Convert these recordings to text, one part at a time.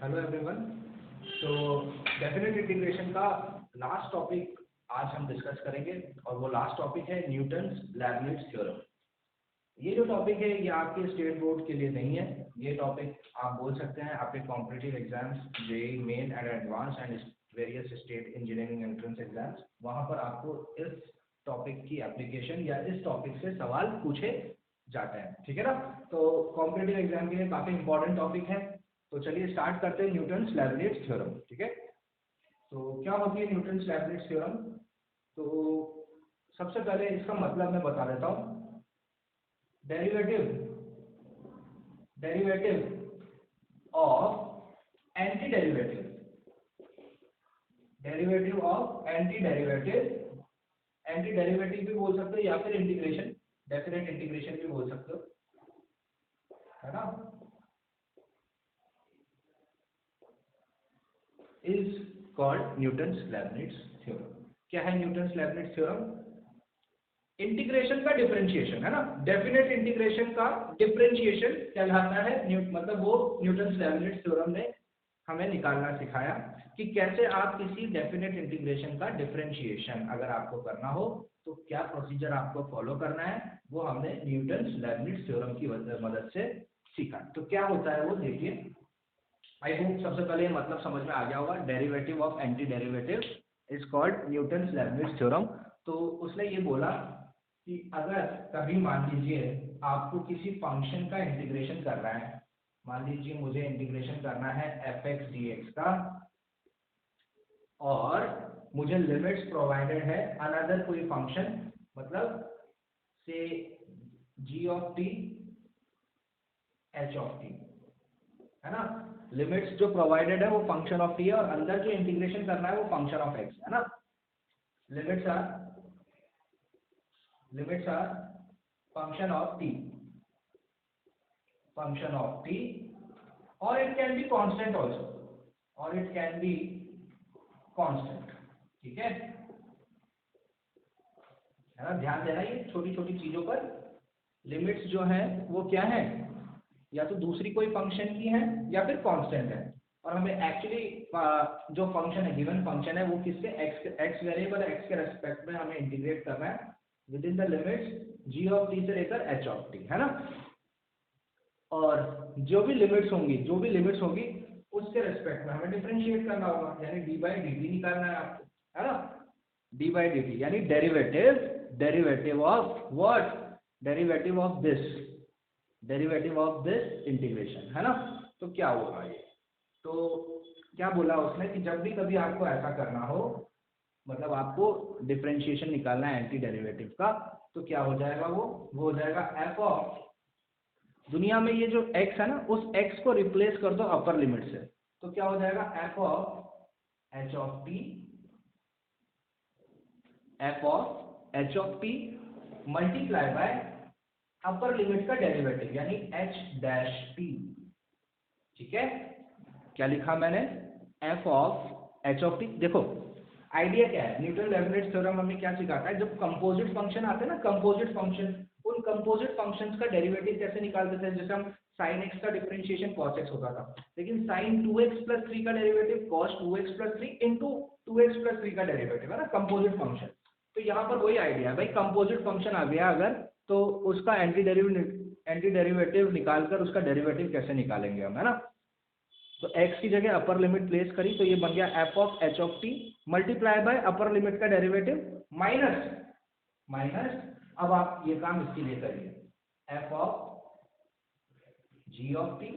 Hello everyone. तो definite integration का last topic आज हम डिस्कस करेंगे और वो लास्ट टॉपिक है न्यूटन्स लेबनिट्ज थ्योरम। ये जो टॉपिक है ये आपके स्टेट बोर्ड के लिए नहीं है। ये टॉपिक आप बोल सकते हैं आपके competitive exams JEE main and advance and various state engineering entrance exams, वहाँ पर आपको इस टॉपिक की एप्लीकेशन या इस टॉपिक से सवाल पूछे जाते हैं। ठीक है ना। तो कॉम्पिटिटिव एग्जाम के लिए काफ़ी इंपॉर्टेंट टॉपिक है। तो चलिए स्टार्ट करते हैं न्यूटन्स लेबनिट्ज थ्योरम। ठीक है। तो क्या होती है न्यूटन्स लेबनिट्ज थ्योरम? तो सबसे पहले इसका मतलब मैं बता देता हूँ। Derivative derivative of anti derivative of anti derivative भी बोल सकते हो या फिर इंटीग्रेशन, डेफिनेट इंटीग्रेशन भी बोल सकते हो, है ना। Is called Newton's Leibniz theorem. क्या है न्यूटन्स लेबनिट्ज थ्योरम? इंटीग्रेशन का डिफरेंशिएशन, है ना। डेफिनेट इंटीग्रेशन का डिफरेंशिएशन कहलाता है मतलब वो न्यूटन्स लेबनिट्ज थ्योरम ने हमें निकालना सिखाया कि कैसे आप किसी डेफिनेट इंटीग्रेशन का डिफरेंशिएशन अगर आपको करना हो तो क्या प्रोसीजर आपको फॉलो करना है, वो हमने न्यूटन्स लेबनिट्ज थ्योरम की मदद से सीखा। तो क्या होता है वो देखिए। आई होप सबसे पहले ये मतलब समझ में आ गया होगा। Derivative of anti derivative is called Newton's Leibniz theorem. तो उसने ये बोला कि अगर कभी मान लीजिए आपको किसी फंक्शन का इंटीग्रेशन करना है, मान लीजिए मुझे इंटीग्रेशन करना है एफ एक्स डी एक्स का, और मुझे लिमिट्स प्रोवाइडेड है अनदर कोई फंक्शन, मतलब से g of t h of t, है ना। लिमिट्स जो प्रोवाइडेड है वो फंक्शन ऑफ टी है और अंदर जो इंटीग्रेशन करना है वो फंक्शन ऑफ एक्स है ना। Limits are function of t और it can be constant also, और इट कैन बी कांस्टेंट। ठीक है ना। ध्यान देना ये छोटी छोटी चीजों पर। लिमिट्स जो है वो क्या है, या तो दूसरी कोई फंक्शन की है या फिर कांस्टेंट है, और हमें एक्चुअली जो फंक्शन है, गिवन फंक्शन है, वो किससे एक्स वेरिएबल एक्स के रेस्पेक्ट में हमें इंटीग्रेट करना है within the limits g of t से लेकर एच ऑफ टी, है ना। और जो भी लिमिट्स होंगी उसके रेस्पेक्ट में हमें डिफरेंशिएट करना होगा, यानी डी बाई डी टी निकालना है आपको, है ना। डी बाई डी टी यानी derivative of what, derivative of this integration, है ना। तो क्या होगा ये? तो क्या बोला उसने कि जब भी कभी आपको ऐसा करना हो, मतलब आपको डिफरेंशिएशन निकालना है एंटी डेरिवेटिव का, तो क्या हो जाएगा वो हो जाएगा एफ ऑफ, दुनिया में ये जो x है ना, उस x को रिप्लेस कर दो अपर लिमिट से, तो क्या हो जाएगा f of h of t multiply by upper limit का डेरिवेटिव यानी एच डैश टी। ठीक है। क्या लिखा मैंने? F of h of T. देखो आइडिया क्या है, न्यूटन लेबनिट्ज थ्योरम हमें क्या सिखाता है, जब कंपोजिट फंक्शन आते हैं ना, कंपोजिट फंक्शन, उन कंपोजिट फंक्शंस का डेरिवेटिव कैसे निकालते थे। जैसे हम sin x का डिफरेंशिएशन cos x होता था, लेकिन sin 2x प्लस 3 का derivative cos 2x plus 3 into 2x plus 3 का डेरिवेटिव, है ना, कंपोजिट फंक्शन। तो यहाँ पर वही आइडिया है भाई, कंपोजिट फंक्शन आ गया अगर, तो उसका एंटी डेरिवेटिव निकालकर उसका डेरिवेटिव कैसे निकालेंगे हम, है ना। तो x की जगह अपर लिमिट प्लेस करी तो ये बन गया f of h of t multiply by upper limit का डेरिवेटिव माइनस अब आप ये काम इसके लिए करिए, f of g of t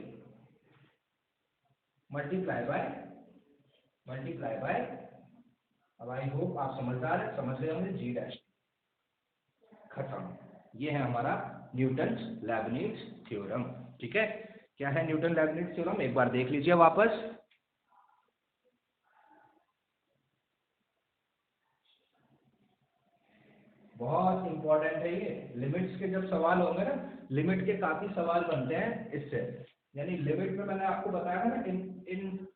multiply by, अब आई होप आप समझदार है, समझ गए होंगे, जी डैश। खत्म। ये है हमारा न्यूटन्स लेबनिट्ज थ्योरम। ठीक है। क्या है न्यूटन लेबनिट्ज थ्योरम, एक बार देख लीजिए वापस। बहुत इंपॉर्टेंट है ये। लिमिट्स के जब सवाल होंगे ना, लिमिट के काफी सवाल बनते हैं इससे, यानी लिमिट में मैंने आपको बताया ना इन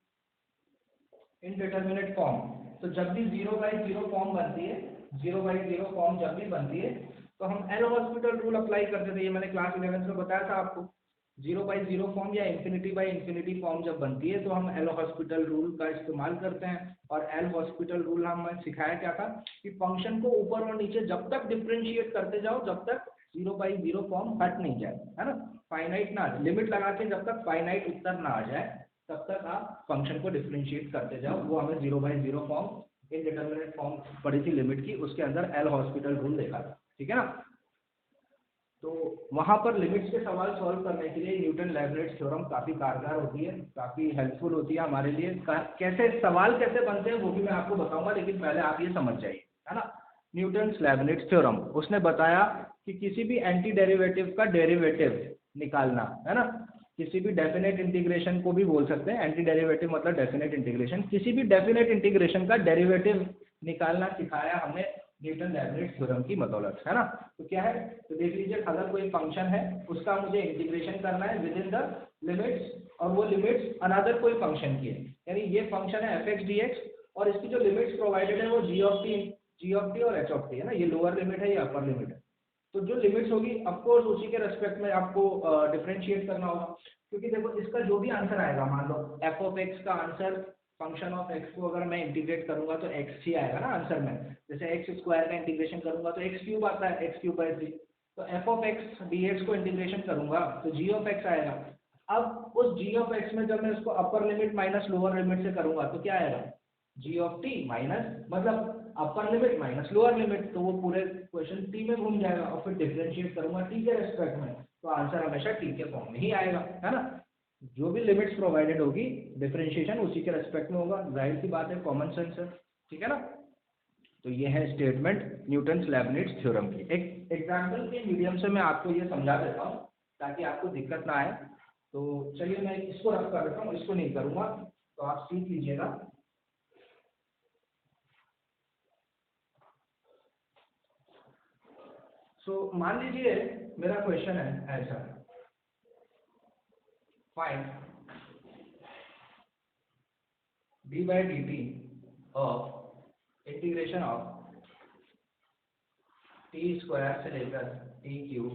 इनडिटरमिनेट फॉर्म, तो जब भी 0/0 फॉर्म बनती है, 0/0 फॉर्म जब भी बनती है, तो हम एल हॉस्पिटल रूल अप्लाई करते थे। ये मैंने क्लास 11 में बताया था आपको। 0/0 फॉर्म या इन्फिनिटी बाई इन्फिनिटी फॉर्म जब बनती है तो हम एल हॉस्पिटल रूल का इस्तेमाल करते हैं। और एल हॉस्पिटल रूल हमें सिखाया क्या था कि फंक्शन को ऊपर और नीचे जब तक डिफरेंशिएट करते जाओ जब तक 0/0 फॉर्म हट नहीं जाए, है ना, फाइनाइट ना, लिमिट लगा के जब तक फाइनाइट उत्तर ना आ जाए तब तक आप फंक्शन को डिफरेंशिएट करते जाओ। वो हमें 0/0 फॉर्म इनडिटरमिनेट फॉर्म पड़ी थी लिमिट की, उसके अंदर एल हॉस्पिटल रूल देखा था, ठीक है ना। तो वहाँ पर लिमिट्स के सवाल सॉल्व करने के लिए न्यूटन लेबनिट्ज थ्योरम काफ़ी कारगर होती है, काफ़ी हेल्पफुल होती है हमारे लिए। कैसे सवाल कैसे बनते हैं वो भी मैं आपको बताऊंगा, लेकिन पहले आप ये समझ जाइए, है ना। न्यूटन लेबनिट्ज थ्योरम, उसने बताया कि किसी भी एंटी डेरिवेटिव का डेरिवेटिव निकालना, है ना, किसी भी डेफिनेट इंटीग्रेशन को भी बोल सकते हैं, एंटी डेरिवेटिव मतलब डेफिनेट इंटीग्रेशन, किसी भी डेफिनेट इंटीग्रेशन का डेरिवेटिव निकालना सिखाया हमने न्यूटन लेबनिट्ज थ्योरम की बदौलत, है ना। तो क्या है, तो देख लीजिए, अगर कोई फंक्शन है उसका मुझे इंटीग्रेशन करना है विद इन द लिमिट्स, और वो लिमिट्स अनदर कोई फंक्शन की है, यानी ये फंक्शन है एफ एक्स डी एक्स और इसकी जो लिमिट्स प्रोवाइडेड है वो जी ऑफ टी और एच ऑफ टी, है ना, ये लोअर लिमिट है, ये अपर लिमिट है। तो जो लिमिट्स होगी ऑफकोर्स उसी के रेस्पेक्ट में आपको डिफरेंशिएट करना होगा, क्योंकि देखो इसका जो भी आंसर आएगा, मान लो एफ ऑफ एक्स का आंसर फंक्शन ऑफ एक्स को अगर मैं इंटीग्रेट करूंगा तो एक्स ही आएगा ना आंसर में। जैसे एक्स स्क्वायर का इंटीग्रेशन करूंगा तो एक्स क्यूब आता है, एक्स क्यूब बाई 3। तो F of x D x को इंटीग्रेशन करूंगा तो जी ऑफ एक्स आएगा। अब उस जी ऑफ एक्स में जब मैं उसको upper limit minus lower limit से करूंगा तो क्या आएगा, जी ऑफ टी माइनस, मतलब upper limit minus lower limit, तो वो पूरे क्वेश्चन टी में घूम जाएगा, और फिर डिफरेंशिएट करूंगा टी के रेस्पेक्ट में तो आंसर हमेशा टी के फॉर्म में ही आएगा, है ना। जो भी लिमिट्स प्रोवाइडेड होगी डिफरेंशिएशन उसी के रेस्पेक्ट में होगा, जाहिर सी बात है, कॉमन सेंस है, ठीक है ना। तो ये है स्टेटमेंट न्यूटन लेबनिट्ज थ्योरम की। एक एग्जाम्पल के मीडियम से मैं आपको ये समझा देता हूँ ताकि आपको दिक्कत ना आए। तो चलिए मैं इसको रख कर देता हूँ, इसको नहीं करूँगा, तो आप सीख लीजिएगा। मान लीजिए मेरा क्वेश्चन है ऐसा, find D by D T of integration of T square से लेकर टी क्यूब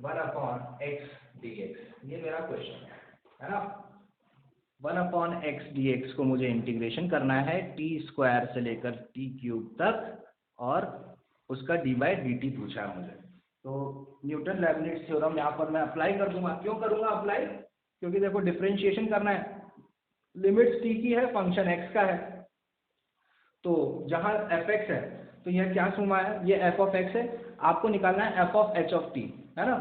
1/x dx, ये मेरा क्वेश्चन है ना। 1/x dx को मुझे इंटीग्रेशन करना है टी स्क्वायर से लेकर टी क्यूब तक, और उसका डी बाई डी टी पूछा है मुझे। तो न्यूटन लेबनिट्ज थ्योरम यहाँ पर मैं अप्लाई कर दूंगा। क्यों करूँगा अप्लाई, क्योंकि देखो डिफरेंशिएशन करना है, लिमिट्स टी की है, फंक्शन एक्स का है, तो जहाँ एफ एक्स है तो यह क्या सुमा है, ये एफ ऑफ एक्स है, आपको निकालना है F of h of t, है ना।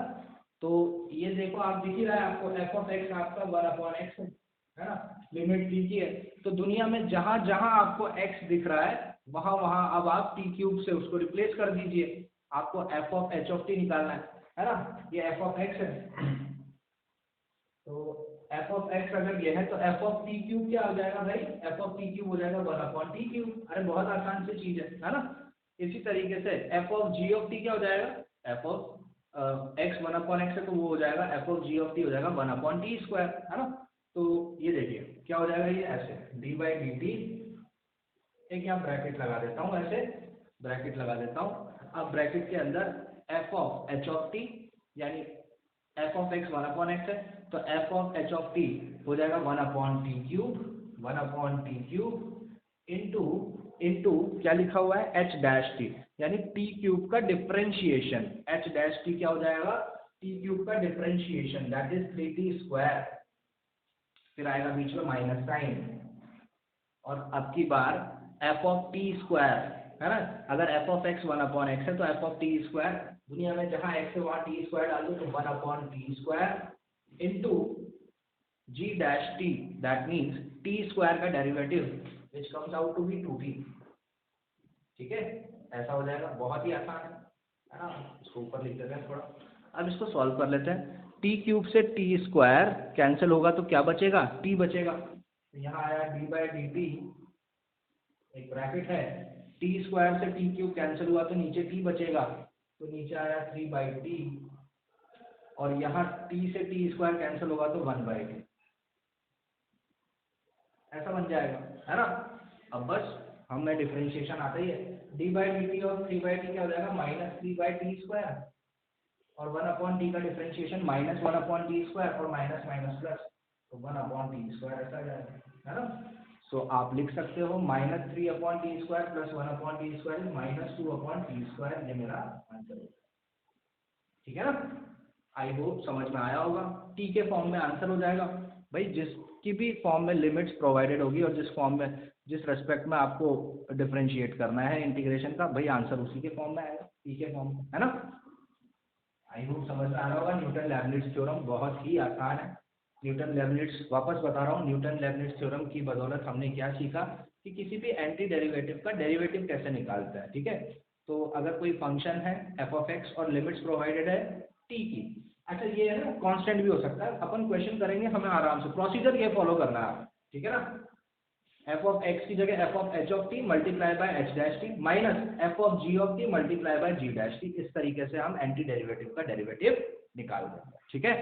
तो ये देखो आप दिख ही रहा है आपको, एफ ऑफ एक्स आपका 1/x है ना, लिमिट टी की है। तो दुनिया में जहाँ जहाँ आपको एक्स दिख रहा है वहाँ वहाँ अब आप टी क्यूब से उसको रिप्लेस कर दीजिए, आपको F of h of T निकालना है ना। ये एफ ऑफ एक्स है, तो एफ ऑफ एक्स अगर ये है तो एफ ऑफ टी क्यूब क्या हो जाएगा भाई, एफ ऑफ टी क्यूब हो जाएगा 1/t क्यूब। अरे बहुत आसान सी चीज है ना। इसी तरीके से f of g of t क्या हो जाएगा, एफ ऑफ एक्स 1/x है तो वो हो जाएगा f of g of t हो जाएगा 1/t स्क्वायर, है ना। तो ये देखिए क्या हो जाएगा, ये ऐसे डी बाई डी टी, एक यहाँ ब्रैकेट लगा देता हूँ, ऐसे ब्रैकेट लगा देता हूँ। अब ब्रैकेट के अंदर F of h of T, यानी एफ ऑफ एक्स 1/x है तो F of h of t हो जाएगा 1/t cube, 1/t cube into into क्या लिखा हुआ है, एच डैश टी, यानी टी क्यूब का डिफरेंशिएशन, एच डैश टी क्या हो जाएगा, टी क्यूब का differentiation, that is 3t square, फिर आएगा बीच में माइनस साइन, और अब की बार एफ ऑफ टी स्क्वायर, है ना। अगर एफ ऑफ एक्स 1/x है तो एफ ऑफ टी स्क्वायर, दुनिया में जहाँ एक्स है वहाँ टी स्क्वायर डाल दो तो 1/t square into g dash t, that means t square का derivative which comes out to be 2t, ठीक है। ऐसा हो जाएगा, बहुत ही आसान है ना। इसको ऊपर लिख देते हैं थोड़ा। अब इसको सॉल्व कर लेते हैं। टी क्यूब से टी स्क्वायर कैंसिल होगा तो क्या बचेगा, टी बचेगा। तो यहाँ आया डी बाई डी टी, एक ब्रैकेट है, टी स्क्वायर से टी क्यूब कैंसिल हुआ तो नीचे टी बचेगा, तो नीचे आया 3/t, और यहाँ टी से टी स्क्वायर कैंसिल होगा तो 1/t, ऐसा बन जाएगा, है ना। अब बस हमें डिफरेंशिएशन आता ही है, D by D T of 3/t क्या हो जाएगा, -3/t², और 1/t का डिफरेंशिएशन -1/t² और माइनस माइनस प्लस, तो 1/t² ऐसा आ जाएगा, है ना। सो आप लिख सकते हो -3/t² + 1/t² -2/t², ये मेरा आंसर है, ठीक है ना। आई होप समझ में आया होगा। टी के फॉर्म में आंसर हो जाएगा भाई, जिसकी भी फॉर्म में लिमिट्स प्रोवाइडेड होगी और जिस फॉर्म में, जिस रेस्पेक्ट में आपको डिफरेंशिएट करना है इंटीग्रेशन का, भाई आंसर उसी के फॉर्म में आएगा, टी के फॉर्म में, है ना। आई होप समझ में आ रहा होगा। न्यूटन लेबनिट्ज थ्योरम बहुत ही आसान है। न्यूटन लेबनिट्ज, वापस बता रहा हूँ, न्यूटन लेबनिट्ज थ्योरम की बदौलत हमने क्या सीखा कि किसी भी एंटी डेरिवेटिव का डेरिवेटिव कैसे निकालते हैं, ठीक है। तो अगर कोई फंक्शन है f(x) और लिमिट्स प्रोवाइडेड है t की, अच्छा ये है ना कांस्टेंट भी हो सकता है, अपन क्वेश्चन करेंगे, हमें आराम से प्रोसीजर ये फॉलो करना है, ठीक है ना। f(x) की जगह f(h)t multiply by h' t minus f(g)t multiply by g', इस तरीके से हम एंटी डेरिवेटिव का डेरिवेटिव निकाल देंगे, ठीक है।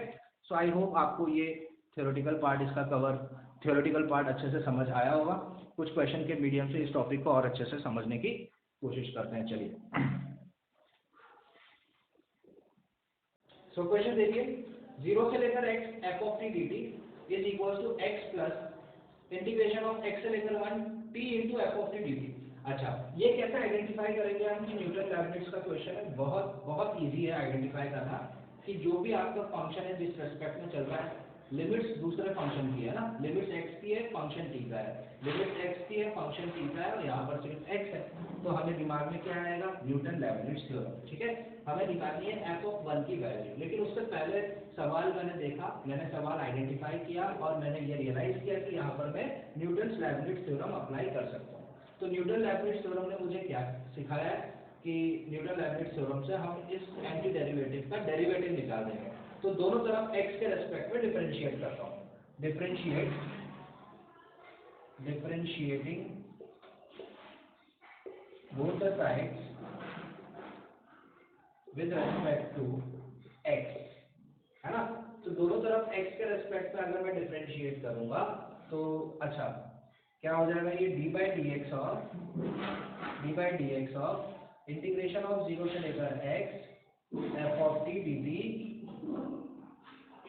सो आई होप आपको ये थ्योरेटिकल पार्ट, इसका कवर, थ्योरेटिकल पार्ट अच्छे से समझ आया होगा। कुछ क्वेश्चन के मीडियम से इस टॉपिक को और अच्छे से समझने की कोशिश करते हैं, चलिए। सो क्वेश्चन देखिए, 0 से लेकर x f(t) dt is equal to x plus integration of x से लेकर 1 t इंटू f(t) dt। अच्छा, ये कैसे आइडेंटिफाई करेंगे हम कि न्यूटन लैबनिट्ज का क्वेश्चन है, बहुत बहुत इजी है आइडेंटिफाई करना कि जो भी आपका फंक्शन है जिस रेस्पेक्ट में चल रहा है, लिमिट्स दूसरे फंक्शन की है ना, लिमिट्स x की है, फंक्शन t का है, लिमिट्स x की है, फंक्शन t का है, और यहाँ पर सिर्फ x है, तो हमें दिमाग में क्या आएगा, न्यूटन लैबनिट्ज थ्योरम, ठीक है। हमें निकालनी है f(1) की वैल्यू, लेकिन उससे पहले सवाल मैंने देखा, मैंने सवाल आइडेंटिफाई किया और मैंने ये रियलाइज किया कि यहाँ पर मैं न्यूटन लैबनिट्ज थ्योरम अप्लाई कर सकता हूँ। तो न्यूटन लैबनिट्ज थ्योरम ने मुझे क्या सिखाया है कि न्यूटन लैबनिट्ज थ्योरम से हम इस एंटी डेरिवेटिव का डेरिवेटिव निकाल देंगे। तो दोनों तरफ x के रेस्पेक्ट में डिफरेंशिएट करता हूँ, differentiating both the sides with respect to x, है ना। तो दोनों तरफ x के रेस्पेक्ट में अगर मैं डिफरेंशिएट करूंगा तो अच्छा क्या हो जाएगा, ये d by d x of integration of 0 से लेकर x f(t) dt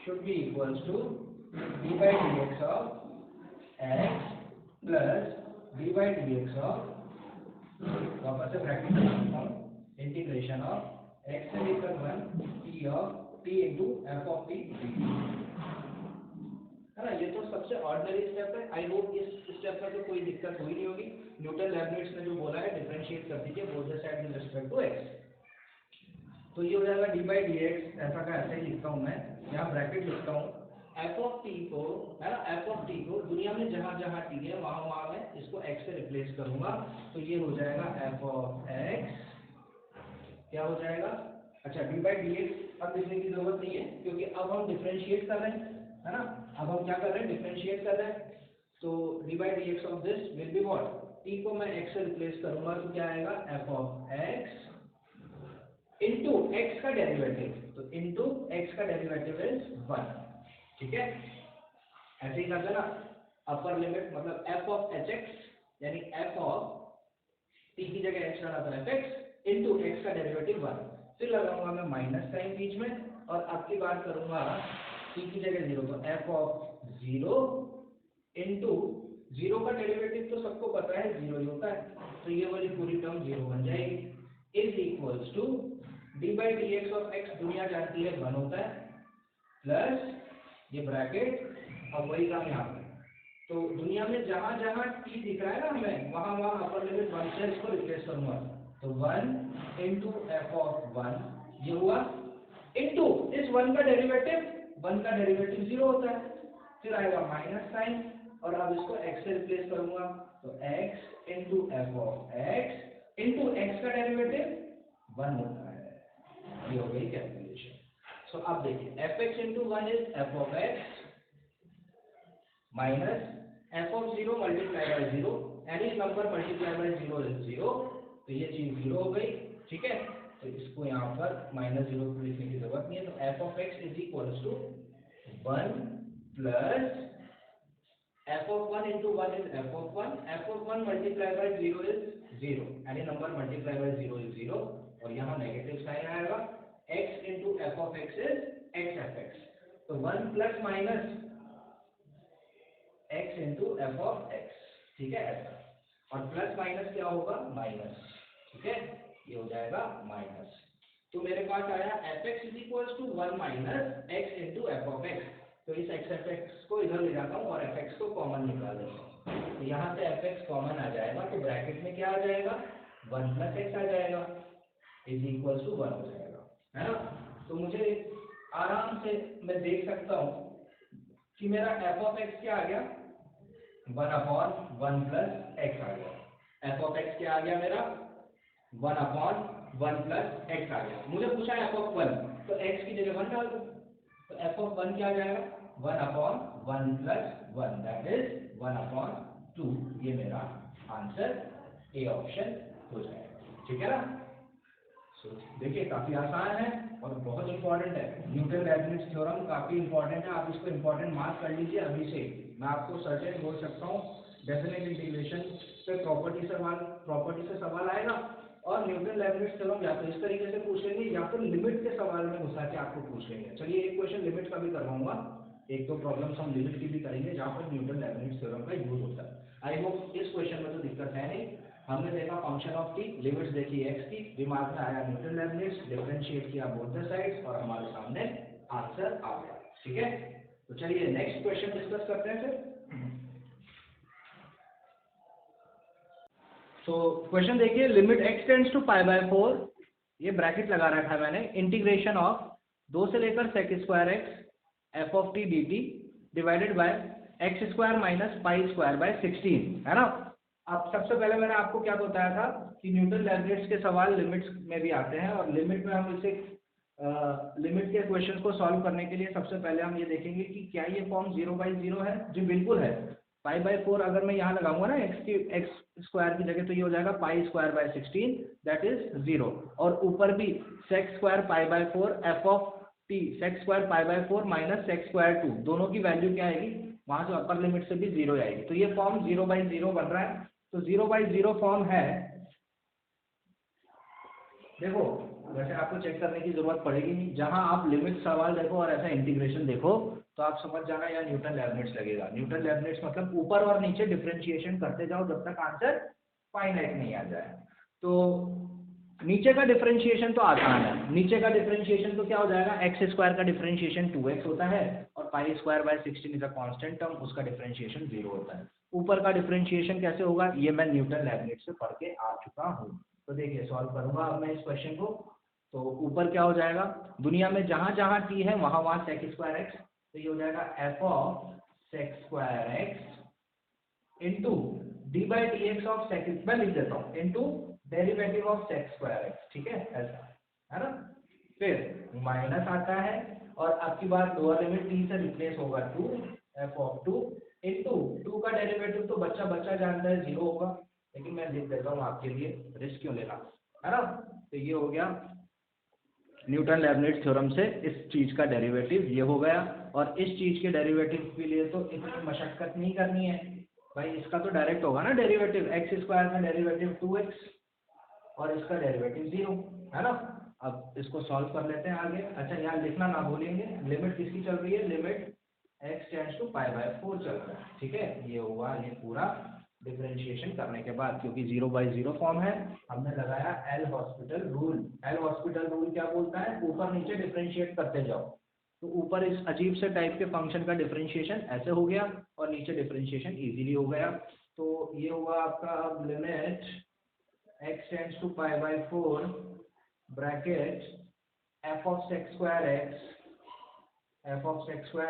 should be equals to d by dx of x plus d by dx of, वापस से ब्रैकेट लगाता हूँ, इंटीग्रेशन ऑफ x से लेकर 1 t of t into f(t) dt, है ना। ये तो सबसे ऑर्डिनरी स्टेप है। आई होप इस स्टेप में तो कोई दिक्कत हुई नहीं होगी। न्यूटन लैबनिट्ज ने जो बोला है डिफरेंशिएट कर दीजिए both the side with respect to x। तो ये हो जाएगा d बाई डी एक्स, ऐसा का ऐसे ही लिखता हूँ मैं, यहाँ ब्रैकेट लिखता हूँ, f(t) को, है ना, f(t) को दुनिया में जहाँ जहाँ t है वहाँ वहाँ मैं इसको x से रिप्लेस करूंगा, तो ये हो जाएगा f(x), क्या हो जाएगा, अच्छा d बाई डी एक्स अब लिखने की जरूरत नहीं है क्योंकि अब हम डिफरेंशिएट कर रहे हैं, है ना। अब हम क्या कर रहे हैं, डिफरेंशिएट कर रहे हैं, तो d by d x of this will be what, t को मैं x से रिप्लेस करूंगा तो क्या आएगा, f(x) इंटू x का डेरिवेटिव, तो इंटू x का डेरिवेटिव इज 1, ठीक है। ऐसे ही करते ना, अपर लिमिट मतलब f(h(x) यानी f ऑफ t की जगह x लगा तो f(x) इंटू x का डेरिवेटिव 1, फिर लगाऊंगा मैं माइनस साइन बीच में, और अब की बात करूंगा t की जगह 0, तो f(0) इंटू 0 का डेरिवेटिव तो सबको पता है 0 ही होता है, तो ये वाली पूरी टर्म 0 बन जाएगी, is equals to d by d x of x दुनिया जानती है 1 होता है, प्लस ये ब्रैकेट, अब वही काम यहाँ पे, तो दुनिया में जहां जहां t दिख रहा है ना हमें, वहां वहां अपर लिमिट 1 से इसको रिप्लेस करूंगा, तो 1 इंटू f(1) ये हुआ, इंटू इस 1 का डेरिवेटिव, 1 का डेरिवेटिव 0 होता है, फिर आएगा माइनस साइन, और अब इसको x से रिप्लेस करूंगा, तो x into f(x) into x का डेरिवेटिव 1 होता है, ये हो गई कैलकुलेशन। सो अब देखिए f(x) into 1 is f(x) minus f(0) multiply by 0, any number multiply by 0 is 0, तो ये चीज 0 हो गई, ठीक है। तो इसको यहाँ पर -0 लिखने की जरूरत नहीं है, तो f(x) is equals to 1 plus f of 1 into 1 is f of 1, f of 1 multiplied by 0 is 0, any number multiplied by 0 is 0, और यहाँ नेगेटिव साइन आएगा, x into f of x is x f x, तो 1 plus minus x into f of x, ठीक है ऐसा, और plus minus क्या होगा माइनस, ठीक है, ये हो जाएगा माइनस, तो मेरे पास आया fx is equals to 1 minus x into f of x, तो इस x f x को इधर ले जाता हूँ और fx को कॉमन निकाल देता हूँ, तो यहाँ से fx कॉमन आ जाएगा, तो ब्रैकेट में क्या आ जाएगा 1 प्लस x आ जाएगा इज इक्वल्स टू 1 हो जाएगा, है ना। तो मुझे आराम से मैं देख सकता हूँ कि मेरा f of x क्या आ गया 1 अपॉन 1 प्लस x आ गया, f of x क्या आ गया मेरा 1 अपॉन 1 प्लस x आ गया, मुझे पूछा f of 1, तो x की जगह 1 डाल दो, तो f of 1 क्या आ जाएगा 1 upon 1 plus 1 that is 1 upon 2, ये मेरा आंसर ए ऑप्शन हो जाएगा, ठीक है ना। देखिए काफी आसान है और बहुत इंपॉर्टेंट है, न्यूटन लेबनिज थ्योरम काफी इंपॉर्टेंट है, आप इसको इंपॉर्टेंट मार्क कर लीजिए अभी से, मैं आपको सर्टेन बोल सकता हूँ डेफिनेट इंटीग्रेशन पे प्रॉपर्टी से सवाल आएगा, और न्यूटन लेबनिज थ्योरम या तो इस तरीके से पूछ लेंगे या फिर लिमिट के सवाल में घुसा के आपको पूछ लेंगे। चलिए एक क्वेश्चन लिमिट का भी करवाऊंगा, एक दो प्रॉब्लम्स हम लिमिट की भी करेंगे जहाँ पर न्यूटन लेबनिज थ्योरम का यूज होता है। आई होप इस क्वेश्चन में तो दिक्कत है नहीं, हमने देखा फंक्शन ऑफ टी, लिमिट्स देखी x की, दिमाग में आया न्यूटन लेबनिज, डिफरेंशिएट किया बोथ द साइड्स और हमारे सामने आंसर आ गया, ठीक है। तो चलिए नेक्स्ट क्वेश्चन डिस्कस करते हैं फिर। तो क्वेश्चन देखिए, limit x tends to pi by 4, ये ब्रैकेट लगा रखा है मैंने, इंटीग्रेशन ऑफ 2 से लेकर sec square x f of t dt divided by x square minus pi square by 16, है ना। अब सबसे पहले मैंने आपको क्या बताया था कि न्यूटन लेबनिज के सवाल लिमिट्स में भी आते हैं, और लिमिट में हम इसे लिमिट के क्वेश्चन को सॉल्व करने के लिए सबसे पहले हम ये देखेंगे कि क्या ये फॉर्म 0/0 है, जी बिल्कुल है। पाई बाय 4 अगर मैं यहाँ लगाऊंगा ना x स्क्वायर की जगह, तो ये हो जाएगा pi square by 16 that is 0, और ऊपर भी sec square pi by 4 f of t sec square pi by 4 minus sec square 2, दोनों की वैल्यू क्या आएगी वहां से अपर लिमिट से भी 0 आएगी, तो ये फॉर्म 0/0 बन रहा है। तो 0/0 फॉर्म है, देखो वैसे आपको चेक करने की जरूरत पड़ेगी नहीं, जहां आप लिमिट सवाल देखो और ऐसा इंटीग्रेशन देखो तो आप समझ जाना या न्यूटन लेबनिज लगेगा। न्यूटन लेबनिज मतलब ऊपर और नीचे डिफरेंशिएशन करते जाओ जब तक आंसर फाइनाइट नहीं आ जाए। तो नीचे का डिफरेंशिएशन तो आसान है, नीचे का डिफरेंशिएशन तो क्या हो जाएगा, एक्स स्क्वायर का डिफरेंशिएशन 2x होता है और पाई square by 16 is a constant term, उसका डिफरेंशिएशन 0 होता है। ऊपर का डिफरेंशिएशन कैसे होगा, ये मैं न्यूटन लेबनिज से पढ़ के आ चुका हूँ। तो देखिए सॉल्व करूंगा अब मैं इस क्वेश्चन को। तो ऊपर क्या हो जाएगा, दुनिया में जहां जहां टी है वहां वहां सेक स्क्वायर एक्स, तो ये हो जाएगा f of sec square x into d by d x of sec, मैं लिख देता हूँ, into derivative of sec square x, ठीक है ऐसा, है ना। फिर माइनस आता है और आपकी बात लोअर लिमिट टी से रिप्लेस होगा 2 एफ ऑफ 2 इंटू 2 का डेरिवेटिव तो बच्चा बच्चा जानता है 0 होगा, लेकिन मैं लिख देता हूँ आपके लिए, रिस्क क्यों लेना, है ना। तो ये हो गया न्यूटन लेबनिज थ्योरम से इस चीज का डेरिवेटिव ये हो गया, और इस चीज के डेरिवेटिव के लिए तो इतनी मशक्कत नहीं करनी है भाई, इसका तो डायरेक्ट होगा ना डेरिवेटिव, एक्स स्क्वायर का डेरिवेटिव 2x और इसका डेरिवेटिव 0, है ना। अब इसको सॉल्व कर लेते हैं आगे। अच्छा यहाँ लिखना ना भूलेंगे, लिमिट किसकी चल रही है, limit x tends to pi by 4 चल रहा है, ठीक है। ये हुआ ये पूरा डिफरेंशिएशन करने के बाद, क्योंकि 0/0 फॉर्म है, हमने लगाया L hospital rule. L hospital rule क्या बोलता है, ऊपर नीचे डिफरेंशिएट करते जाओ, तो ऊपर इस अजीब से टाइप के फंक्शन का डिफरेंशिएशन ऐसे हो गया और नीचे डिफरेंशिएशन इजीली हो गया। तो ये हुआ आपका अब limit x tends to pi by 4 bracket f of sec square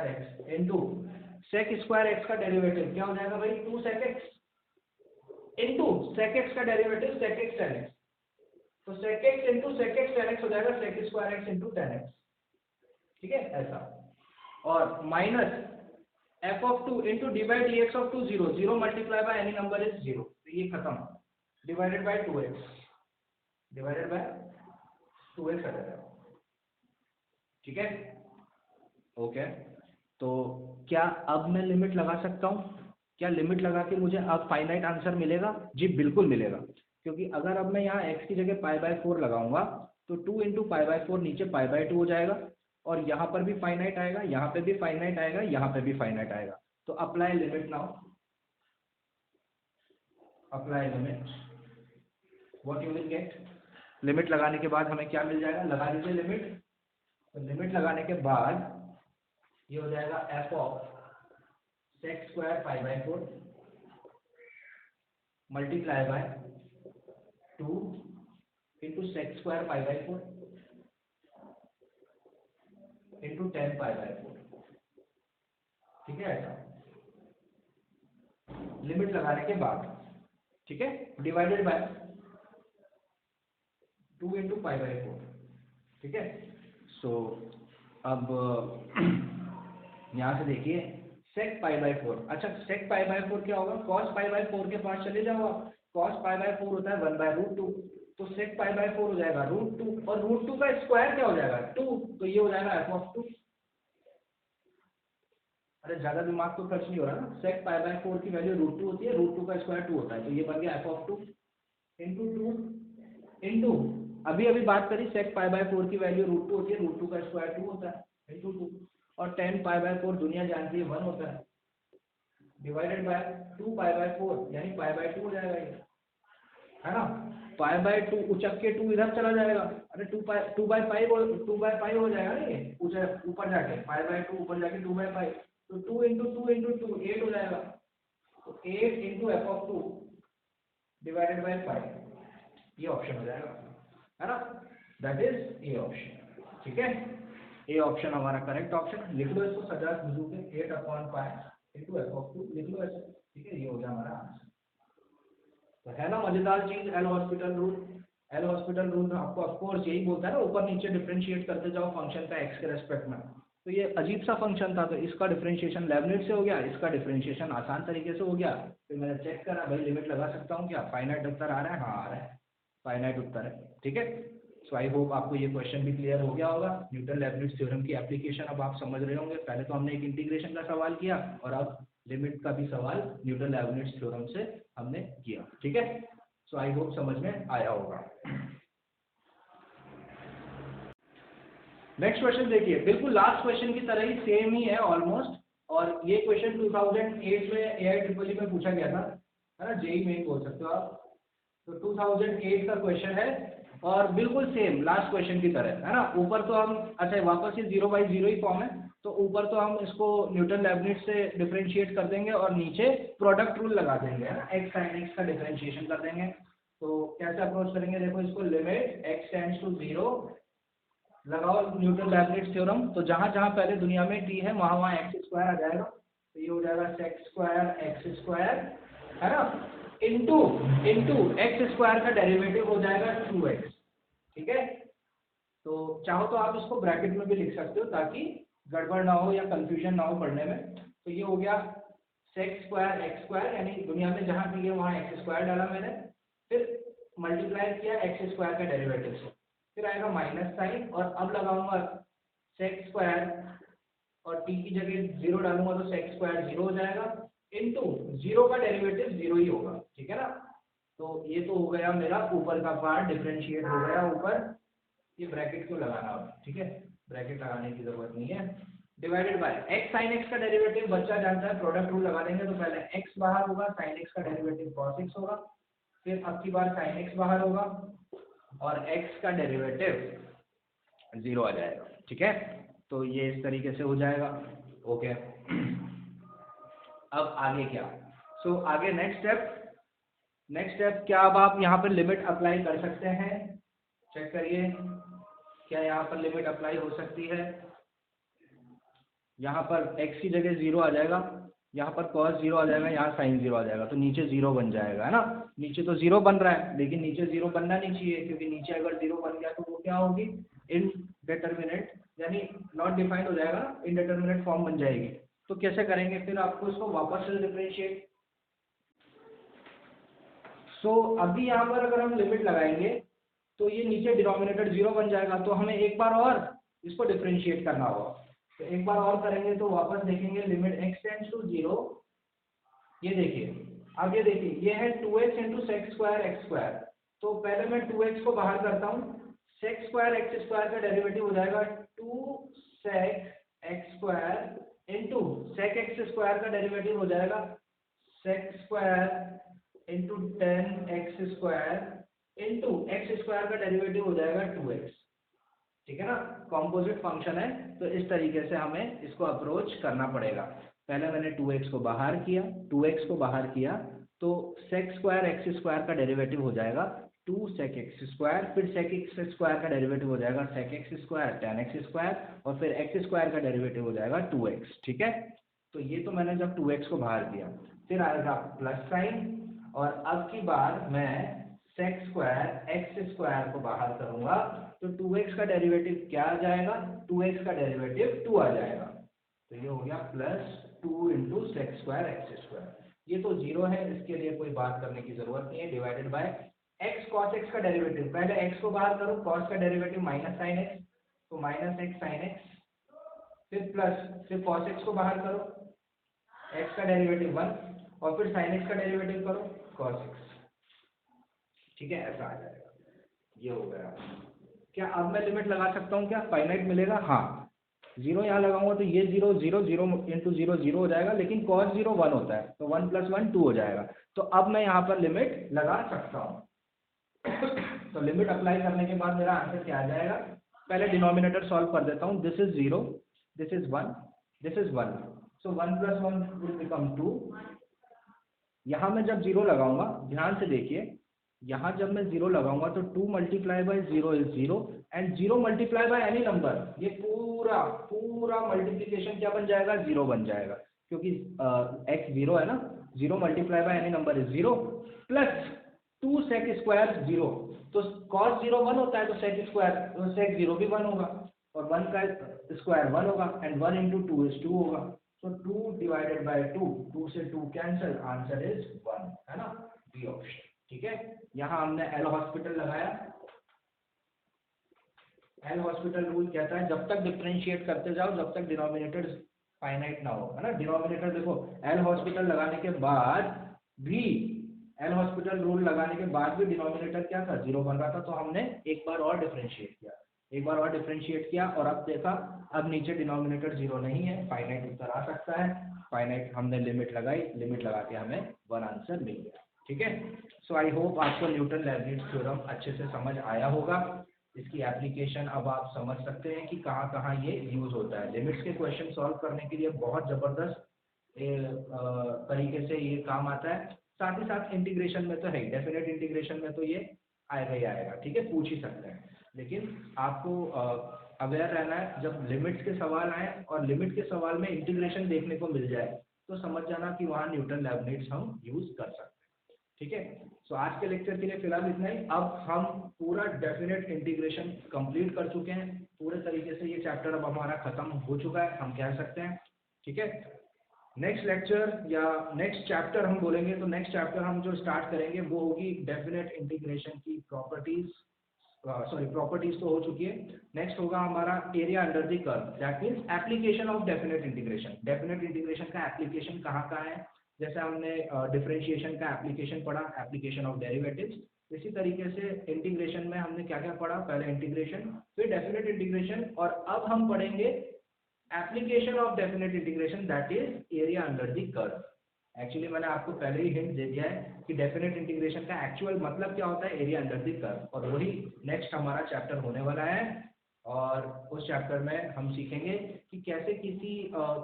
x into sec square x का डेरिवेटिव क्या हो जाएगा भाई 2 sec x into sec x का derivative sec x tan x, तो sec x into sec x tan x हो जाएगा sec square x into tan x, ठीक है ऐसा, और minus f of 2 into d by d x of 2 0, 0 multiply by any number is 0, तो ये खत्म, divided by 2x, divided by 2x आ जाएगा, ठीक है ओके। तो क्या अब मैं लिमिट लगा सकता हूँ, क्या लिमिट लगा के मुझे अब फाइनाइट आंसर मिलेगा? जी बिल्कुल मिलेगा, क्योंकि अगर अब मैं यहाँ x की जगह π/4 लगाऊंगा तो 2 इंटू π/4 नीचे π/2 हो जाएगा, और यहाँ पर भी फाइनाइट आएगा, यहाँ पे भी फाइनाइट आएगा, यहाँ पे भी फाइनाइट आएगा। तो apply limit now, apply limit, what you will get? Limit लगाने के बाद हमें क्या मिल जाएगा? लगा दीजिए लिमिट। तो लिमिट लगाने के बाद ये हो जाएगा f of sec square π/4 multiply by 2 into sec square π/4 into 10 π/4। ठीक है, ऐसा लिमिट लगाने के बाद, ठीक है, डिवाइडेड बाय 2 इंटू π/4। ठीक है, सो अब यहाँ से देखिए sec π/4, अच्छा sec π/4 क्या होगा? cos π/4 के पास चले जाओ आप, cos π/4 होता है 1/√2, तो sec π/4 हो जाएगा √2, और √2 का स्क्वायर क्या हो जाएगा? 2, तो ये हो जाएगा f ऑफ 2। अरे ज्यादा दिमाग तो खर्च नहीं हो रहा ना, sec π/4 की वैल्यू √2 होती है, √2 का स्क्वायर 2 होता है, तो ये बन गया f ऑफ 2 इंटू 2 इंटू, अभी बात करी sec π/4 की वैल्यू √2 होती है, √2 का स्क्वायर 2 होता है इंटू 2, और 10 π/4 दुनिया जानती है 1 होता है, डिवाइडेड बाय 2 π/4 यानी π/2 हो जाएगा ये, है ना? π/2 उचक के 2 इधर चला जाएगा, अरे 2/π हो जाएगा ना, ये ऊपर जाके π/2 ऊपर जाके 2/π, तो 2 इंटू 2 इंटू 2 8 हो जाएगा, तो 8 into f of 2 divided by 5, ये ऑप्शन हो जाएगा, है ना? That is A option. ठीक है, ए ऑप्शन हमारा करेक्ट ऑप्शन। लिख लो इसको सजा बुझू के, 8/5 इंटू f ऑफ 2 लिख लो ऐसे। ठीक है, ये हो गया हमारा आंसर। तो है ना मजेदार चीज L hospital rule? L hospital rule आपको ऑफकोर्स यही बोलता है ना, ऊपर नीचे डिफरेंशिएट करते जाओ फंक्शन का एक्स के रेस्पेक्ट में। तो ये अजीब सा फंक्शन था, तो इसका डिफरेंशिएशन लेबनिट्ज से हो गया, इसका डिफरेंशिएशन आसान तरीके से हो गया। फिर मैंने चेक करा, भाई लिमिट लगा सकता हूँ क्या? फाइनाइट उत्तर आ रहा है? हाँ आ रहा है, फाइनाइट उत्तर है। ठीक है, सो आई होप आपको ये क्वेश्चन भी क्लियर हो गया होगा। न्यूटन लेबनिट्ज थ्योरम की एप्लीकेशन अब आप समझ रहे होंगे। पहले तो हमने एक इंटीग्रेशन का सवाल किया, और अब लिमिट का भी सवाल न्यूटन लेबनिट्ज थ्योरम से हमने किया। ठीक है, सो आई होप समझ में आया होगा। नेक्स्ट क्वेश्चन देखिए, बिल्कुल लास्ट क्वेश्चन की तरह ही सेम ही है ऑलमोस्ट, और ये क्वेश्चन 2008 में AIEEE में पूछा गया था, है ना? जेईई में बोल सकते हो आप। तो 2008 का क्वेश्चन है, और बिल्कुल सेम लास्ट क्वेश्चन की तरह, है ना? ऊपर तो हम, अच्छा वापस ये 0/0 ही फॉर्म है, तो ऊपर तो हम इसको न्यूटन लेबनिट्ज से डिफरेंशिएट कर देंगे, और नीचे प्रोडक्ट रूल लगा देंगे, है ना? x sin x का डिफरेंशिएशन कर देंगे। तो कैसे अप्रोच करेंगे? देखो, इसको लिमिट x टेंड्स टू 0 लगाओ न्यूटन लेबनिट्ज थ्योरम, तो जहां जहां पहले दुनिया में t है वहां वहां x स्क्वायर आ जाएगा, तो ये हो जाएगा sec स्क्वायर x स्क्वायर, है ना, इंटू x स्क्वायर का डेरिवेटिव हो जाएगा 2x। ठीक है, तो चाहो तो आप इसको ब्रैकेट में भी लिख सकते हो ताकि गड़बड़ ना हो या कंफ्यूजन ना हो पढ़ने में। तो ये हो गया sec स्क्वायर x स्क्वायर, यानी दुनिया में जहां t है वहां x स्क्वायर डाला मैंने, फिर मल्टीप्लाई किया x स्क्वायर का डेरिवेटिव से, फिर आएगा माइनस साइन, और अब लगाऊंगा sec स्क्वायर, और t की जगह 0 डालूंगा तो sec स्क्वायर 0 हो जाएगा, इनटू 0 का डेरिवेटिव 0 ही होगा। ठीक है ना? तो ये तो हो गया मेरा ऊपर का पार्ट डिफरेंशिएट हो गया ऊपर। ये ब्रैकेट क्यों लगाना अब? ठीक है, ब्रैकेट लगाने की जरूरत नहीं है। Divided by x sin x का डेरिवेटिव बच्चा जानता है, प्रोडक्ट रूल लगा देंगे, तो पहले x बाहर होगा, sin x का डेरिवेटिव cos x होगा, फिर अब की बार sin x बाहर होगा, और x का डेरिवेटिव 0 आ जाएगा। ठीक है, तो ये इस तरीके से हो जाएगा। ओके, अब आगे क्या? सो आगे नेक्स्ट स्टेप क्या? अब आप यहाँ पर लिमिट अप्लाई कर सकते हैं। चेक करिए, क्या यहाँ पर लिमिट अप्लाई हो सकती है? यहाँ पर x की जगह 0 आ जाएगा, यहाँ पर cos 0 आ जाएगा, यहाँ sin 0 आ जाएगा, तो नीचे 0 बन जाएगा, है ना? नीचे तो 0 बन रहा है, लेकिन नीचे 0 बनना नहीं चाहिए, क्योंकि नीचे अगर 0 बन गया तो वो क्या होगी? इनडेटर्मिनेट, यानी नॉट डिफाइंड हो जाएगा, इनडेटर्मिनेट फॉर्म बन जाएगी। तो कैसे करेंगे फिर? आपको इसको वापस से डिफरेंशिएट। सो अभी यहाँ पर अगर हम लिमिट लगाएंगे तो ये नीचे डिनोमिनेटर 0 बन जाएगा, तो हमें एक बार और इसको डिफरेंशिएट करना होगा। तो एक बार और करेंगे तो वापस देखेंगे लिमिट x टेंड्स टू 0 ये देखिए, अब ये देखिए, ये है 2x into sec square x square. तो पहले मैं 2x को बाहर करता हूँ, सेक स्क्वायर एक्स स्क्वायर का डेरिवेटिव हो जाएगा 2 sec x square into sec x square का डेरिवेटिव हो जाएगा sec square into 10x square into x square का डेरिवेटिव हो जाएगा 2x। ठीक है ना, कॉम्पोजिट फंक्शन है, तो इस तरीके से हमें इसको अप्रोच करना पड़ेगा। पहले मैंने 2x को बाहर किया, 2x को बाहर किया तो सेक स्क्वायर एक्स स्क्वायर का डेरिवेटिव हो जाएगा 2 सेक एक्स स्क्वायर, फिर सेक एक्स स्क्वायर का डेरिवेटिव हो जाएगा sec x square tan x स्क्वायर, और फिर एक्स स्क्वायर का डेरिवेटिव हो जाएगा 2x। ठीक है, तो ये तो मैंने जब 2x को बाहर किया, फिर आएगा प्लस साइन, और अब की बार मैं सेक स्क्वायर एक्स स्क्वायर को बाहर करूंगा तो 2x का डेरिवेटिव क्या आ जाएगा, 2x का डेरिवेटिव 2 आ जाएगा। तो ये हो गया plus 2 into sec square x square. ये तो 0 है, इसके लिए कोई बात करने की जरूरत नहीं है, divided by x cos x का डेरिवेटिव, पहले x को बाहर करो, cos का डेरिवेटिव माइनस साइन x, तो माइनस x साइन x, फिर प्लस, फिर cos x को बाहर करो, x का डेरिवेटिव 1, और फिर sin x का डेरिवेटिव करो cos x। ठीक है, ऐसा आ जाएगा, ये हो गया। क्या अब मैं लिमिट लगा सकता हूँ, क्या फाइनाइट मिलेगा? हाँ, 0 यहाँ लगाऊंगा तो ये 0 0 0 इंटू 0 0 हो जाएगा, लेकिन cos 0 1 होता है, तो 1 + 1 2 हो जाएगा। तो अब मैं यहाँ पर लिमिट लगा सकता हूँ। तो लिमिट अप्लाई करने के बाद मेरा आंसर क्या आ जाएगा, पहले डिनोमिनेटर सॉल्व कर देता हूँ। This is 0, this is 1, this is 1, so 1 + 1 will become 2। यहाँ मैं जब 0 लगाऊंगा, ध्यान से देखिए, यहाँ जब मैं 0 लगाऊंगा तो 2 × 0 इज 0, एंड 0 × एनी नंबर, ये पूरा पूरा मल्टीप्लीकेशन क्या बन जाएगा, 0 बन जाएगा, क्योंकि x 0 है ना, 0 × any number is 0, plus 2 sec square 0, तो cos 0 1 होता है, तो सेक स्क्वायर, तो सेक 0 भी 1 होगा, और 1 का स्क्वायर 1 होगा, एंड 1 × 2 इज 2 होगा, तो 2 डिवाइडेड बाय 2, 2 से 2 कैंसिल, आंसर इज 1, है ना, बी ऑप्शन। ठीक है, यहाँ हमने एल हॉस्पिटल लगाया। एल हॉस्पिटल रूल कहता है जब तक डिफरेंशिएट करते जाओ जब तक डिनोमिनेटर फाइनाइट ना हो, है ना। डिनोमिनेटर देखो, एल हॉस्पिटल लगाने के बाद भी, एल हॉस्पिटल रूल लगाने के बाद भी डिनोमिनेटर क्या था, 0 बन रहा था, तो हमने एक बार और डिफरेंशिएट किया, एक बार और डिफरेंशिएट किया, और अब देखा, अब नीचे डिनोमिनेटर 0 नहीं है, फाइनाइट उत्तर आ सकता है। फाइनाइट हमने लिमिट लगाई, लिमिट लगा के हमें 1 आंसर मिल गया। ठीक है, सो आई होप आपको न्यूटन लेबनिज़ थ्योरम अच्छे से समझ आया होगा। इसकी एप्लीकेशन अब आप समझ सकते हैं कि कहाँ कहाँ ये यूज़ होता है। लिमिट्स के क्वेश्चन सॉल्व करने के लिए बहुत ज़बरदस्त तरीके से ये काम आता है। साथ ही साथ इंटीग्रेशन में तो है, डेफिनेट इंटीग्रेशन में तो ये आएगा ही आएगा, ठीक है, पूछ ही सकते हैं। लेकिन आपको अवेयर रहना है, जब लिमिट्स के सवाल आए और लिमिट के सवाल में इंटीग्रेशन देखने को मिल जाए तो समझ जाना कि वहाँ न्यूटन लेबनिज़ हम यूज़ कर सकते हैं। ठीक है, सो आज के लेक्चर के लिए फिलहाल इतना ही। अब हम पूरा डेफिनेट इंटीग्रेशन कंप्लीट कर चुके हैं, पूरे तरीके से ये चैप्टर अब हमारा खत्म हो चुका है, हम कह सकते हैं। ठीक है, नेक्स्ट लेक्चर या नेक्स्ट चैप्टर हम बोलेंगे, तो नेक्स्ट चैप्टर हम जो स्टार्ट करेंगे वो होगी डेफिनेट इंटीग्रेशन की प्रॉपर्टीज, सॉरी प्रॉपर्टीज तो हो चुकी है। नेक्स्ट होगा हमारा area under the curve, that means application of definite integration. Definite integration का एप्लीकेशन कहाँ कहाँ है, जैसे हमने डिफरेंशिएशन का एप्लीकेशन पढ़ा, एप्लीकेशन ऑफ डेरिवेटिव्स, इसी तरीके से इंटीग्रेशन में हमने क्या क्या पढ़ा, पहले इंटीग्रेशन, फिर डेफिनेट इंटीग्रेशन, और अब हम पढ़ेंगे application of definite integration, that is area under the curve. Actually मैंने आपको पहले ही हिंट दे दिया है कि डेफिनेट इंटीग्रेशन का एक्चुअल मतलब क्या होता है, एरिया अंडर द कर्व, और वही नेक्स्ट हमारा चैप्टर होने वाला है। और उस चैप्टर में हम सीखेंगे कि कैसे किसी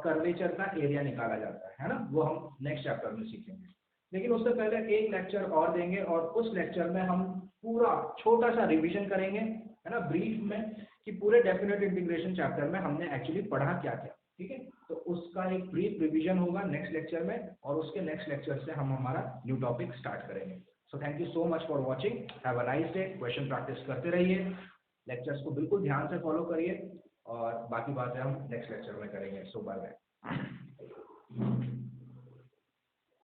कर्वेचर का एरिया निकाला जाता है ना, वो हम नेक्स्ट चैप्टर में सीखेंगे। लेकिन उससे पहले एक लेक्चर और देंगे, और उस लेक्चर में हम पूरा छोटा सा रिवीजन करेंगे, है ना, ब्रीफ में, कि पूरे डेफिनेट इंटीग्रेशन चैप्टर में हमने एक्चुअली पढ़ा क्या क्या। ठीक है, तो उसका एक ब्रीफ रिवीजन होगा नेक्स्ट लेक्चर में, और उसके नेक्स्ट लेक्चर से हम हमारा न्यू टॉपिक स्टार्ट करेंगे। So thank you so much for watching, have a nice day. Question practice करते रहिए, लेक्चर्स को बिल्कुल ध्यान से फॉलो करिए, और बाकी बातें हम नेक्स्ट लेक्चर में करेंगे। सो बाय बाय।